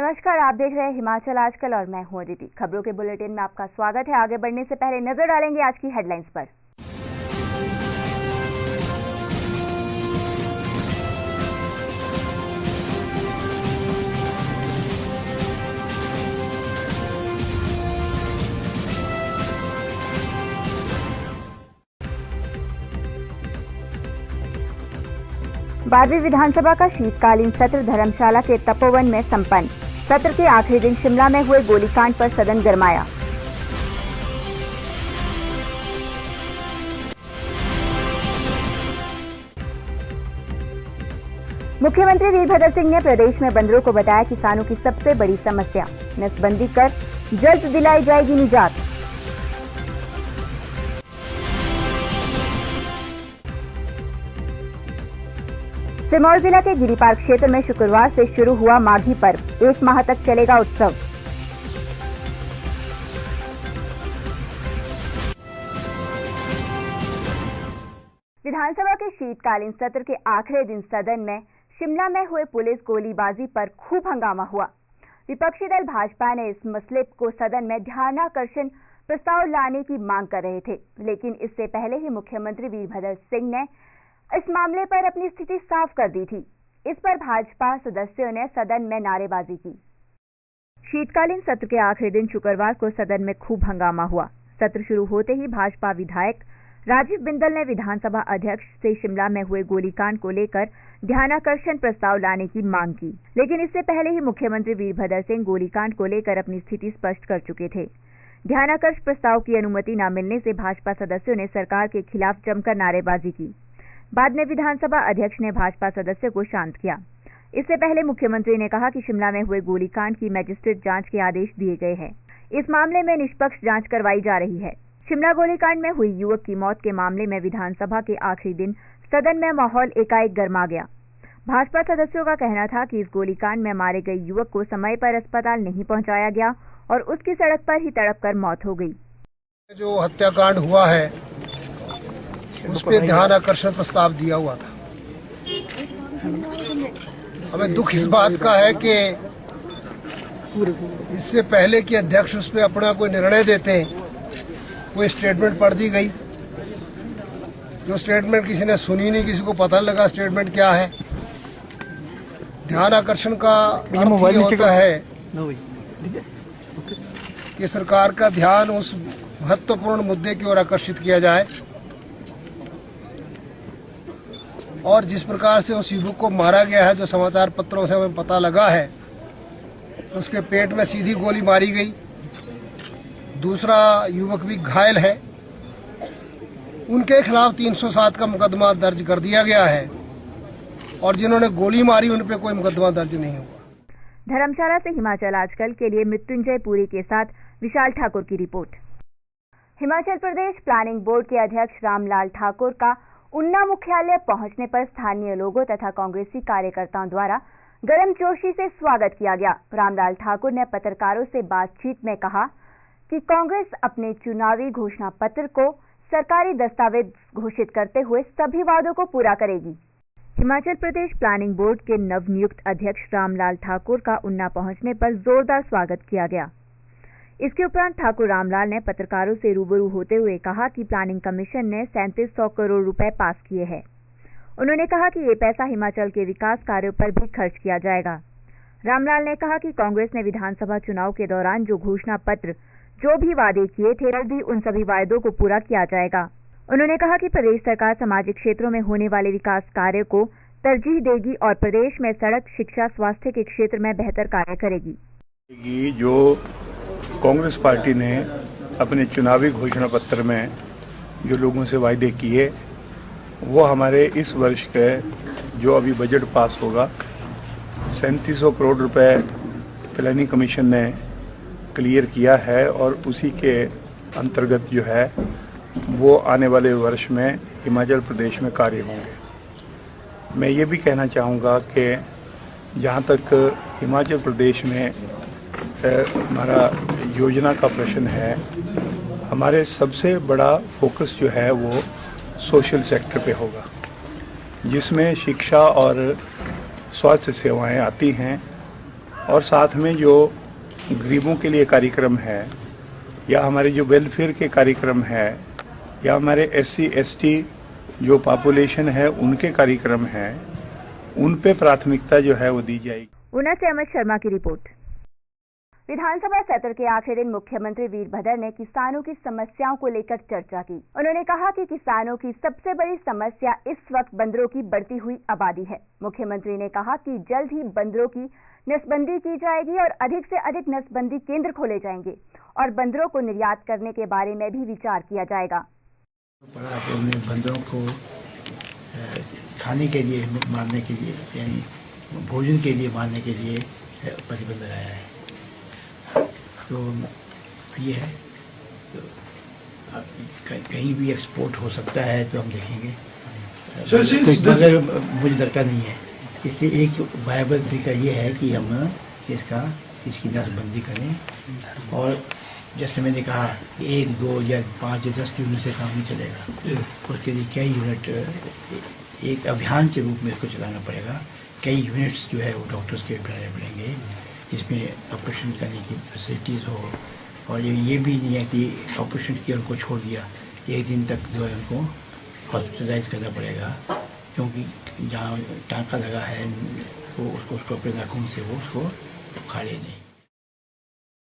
नमस्कार, आप देख रहे हैं हिमाचल आजकल और मैं हूं अदिति। खबरों के बुलेटिन में आपका स्वागत है। आगे बढ़ने से पहले नजर डालेंगे आज की हेडलाइंस पर। बारहवीं विधानसभा का शीतकालीन सत्र धर्मशाला के तपोवन में संपन्न। सत्र के आखिरी दिन शिमला में हुए गोलीकांड पर सदन गरमाया। मुख्यमंत्री वीरभद्र सिंह ने प्रदेश में बंदरों को बताया किसानों की सबसे बड़ी समस्या, नसबंदी कर जल्द दिलाई जाएगी निजात। सिरमौर जिला के गिरिपार क्षेत्र में शुक्रवार से शुरू हुआ माघी पर्व, 1 माह तक चलेगा उत्सव। विधानसभा के शीतकालीन सत्र के आखिरी दिन सदन में शिमला में हुए पुलिस गोलीबाजी पर खूब हंगामा हुआ। विपक्षी दल भाजपा ने इस मसले को सदन में ध्यानाकर्षण प्रस्ताव लाने की मांग कर रहे थे, लेकिन इससे पहले ही मुख्यमंत्री वीरभद्र सिंह ने इस मामले पर अपनी स्थिति साफ कर दी थी। इस पर भाजपा सदस्यों ने सदन में नारेबाजी की। शीतकालीन सत्र के आखिरी दिन शुक्रवार को सदन में खूब हंगामा हुआ। सत्र शुरू होते ही भाजपा विधायक राजीव बिंदल ने विधानसभा अध्यक्ष से शिमला में हुए गोलीकांड को लेकर ध्यानाकर्षण प्रस्ताव लाने की मांग की, लेकिन इससे पहले ही मुख्यमंत्री वीरभद्र सिंह गोलीकांड को लेकर अपनी स्थिति स्पष्ट कर चुके थे। ध्यानाकर्षण प्रस्ताव की अनुमति न मिलने से भाजपा सदस्यों ने सरकार के खिलाफ जमकर नारेबाजी की। बाद में विधानसभा अध्यक्ष ने भाजपा सदस्यों को शांत किया। इससे पहले मुख्यमंत्री ने कहा कि शिमला में हुए गोलीकांड की मजिस्ट्रेट जांच के आदेश दिए गए हैं। इस मामले में निष्पक्ष जांच करवाई जा रही है। शिमला गोलीकांड में हुई युवक की मौत के मामले में विधानसभा के आखिरी दिन सदन में माहौल एकाएक गर्मा गया। भाजपा सदस्यों का कहना था कि इस गोलीकांड में मारे गए युवक को समय पर अस्पताल नहीं पहुंचाया गया और उसकी सड़क पर ही तड़पकर मौत हो गई। जो हत्याकांड हुआ है उस पर ध्यान आकर्षण प्रस्ताव दिया हुआ था। हमें दुख इस बात का है कि इससे पहले कि अध्यक्ष उस पर अपना कोई निर्णय देते हैं, कोई स्टेटमेंट पढ़ दी गई। जो स्टेटमेंट किसी ने सुनी नहीं, किसी को पता नहीं लगा स्टेटमेंट क्या है। ध्यान आकर्षण का अर्थ ये होता है कि सरकार का ध्यान उस महत्वपूर्ण मुद्दे की ओर आकर्षित किया जाए और जिस प्रकार से उस युवक को मारा गया है, जो समाचार पत्रों से हमें पता लगा है, तो उसके पेट में सीधी गोली मारी गई। दूसरा युवक भी घायल है। उनके खिलाफ 307 का मुकदमा दर्ज कर दिया गया है और जिन्होंने गोली मारी उन पे कोई मुकदमा दर्ज नहीं हुआ। धर्मशाला से हिमाचल आजकल के लिए मृत्युंजय पुरी के साथ विशाल ठाकुर की report. Himachal Pradesh planning board के अध्यक्ष रामलाल ठाकुर का उन्ना मुख्यालय पहुंचने पर स्थानीय लोगों तथा कांग्रेसी कार्यकर्ताओं द्वारा गर्मजोशी से स्वागत किया गया। रामलाल ठाकुर ने पत्रकारों से बातचीत में कहा कि कांग्रेस अपने चुनावी घोषणा पत्र को सरकारी दस्तावेज घोषित करते हुए सभी वादों को पूरा करेगी। हिमाचल प्रदेश प्लानिंग बोर्ड के नवनियुक्त अध्यक्ष रामलाल ठाकुर का उन्ना पहुंचने पर जोरदार स्वागत किया गया। इसके उपरांत ठाकुर रामलाल ने पत्रकारों से रूबरू होते हुए कहा कि प्लानिंग कमीशन ने 3700 करोड़ रुपए पास किए हैं। उन्होंने कहा कि ये पैसा हिमाचल के विकास कार्यों पर भी खर्च किया जाएगा। रामलाल ने कहा कि कांग्रेस ने विधानसभा चुनाव के दौरान जो घोषणा पत्र, जो भी वादे किए थे, जल्द ही उन सभी वायदों को पूरा किया जाएगा। उन्होंने कहा कि प्रदेश सरकार सामाजिक क्षेत्रों में होने वाले विकास कार्य को तरजीह देगी और प्रदेश में सड़क, शिक्षा, स्वास्थ्य के क्षेत्र में बेहतर कार्य करेगी। जो कांग्रेस पार्टी ने अपने चुनावी घोषणा पत्र में जो लोगों से वायदे किए, वो हमारे इस वर्ष के जो अभी बजट पास होगा 3700 करोड़ रुपए प्लानिंग कमीशन ने क्लियर किया है और उसी के अंतर्गत जो है वो आने वाले वर्ष में हिमाचल प्रदेश में कार्य होंगे। मैं ये भी कहना चाहूँगा कि जहाँ तक हिमाचल प्रदेश में हमारा योजना का प्रश्न है, हमारे सबसे बड़ा फोकस जो है वो सोशल सेक्टर पे होगा, जिसमें शिक्षा और स्वास्थ्य सेवाएं आती हैं और साथ में जो गरीबों के लिए कार्यक्रम है या हमारे जो वेलफेयर के कार्यक्रम है या हमारे SC ST जो पॉपुलेशन है उनके कार्यक्रम हैं, उन पे प्राथमिकता जो है वो दी जाएगी। ऊना से अमित शर्मा की रिपोर्ट। विधानसभा सत्र के आखिरी दिन मुख्यमंत्री वीरभद्र ने किसानों की समस्याओं को लेकर चर्चा की। उन्होंने कहा कि किसानों की सबसे बड़ी समस्या इस वक्त बंदरों की बढ़ती हुई आबादी है। मुख्यमंत्री ने कहा कि जल्द ही बंदरों की नसबंदी की जाएगी और अधिक से अधिक नसबंदी केंद्र खोले जाएंगे और बंदरों को निर्यात करने के बारे में भी विचार किया जाएगा। बंदरों को खाने के लिए, मारने के लिए, यानी भोजन के लिए मारने के लिए प्रतिबंध लगाया है। तो ये है, तो कहीं भी एक्सपोर्ट हो सकता है तो हम देखेंगे। मगर मुझे लगता नहीं है, इसलिए एक वायबल तरीका ये है कि हम इसकी नसबंदी करें। और जैसे मैंने कहा 1, 2 या 5 या 10 यूनिट से काम नहीं चलेगा। उसके लिए कई यूनिट, एक अभियान के रूप में इसको चलाना पड़ेगा। कई यूनिट्स जो है वो डॉक्टर्स के बनाने पड़ेंगे, जिसमें ऑपरेशन करने की फैसिलिटीज़ हो। और ये भी नहीं है कि ऑपरेशन किया उनको छोड़ दिया, 1 दिन तक जो है उनको हॉस्पिटलाइज करना पड़ेगा, क्योंकि जहाँ टाँका लगा है वो उसको अपने नाखून से वो उसको उखाड़े नहीं।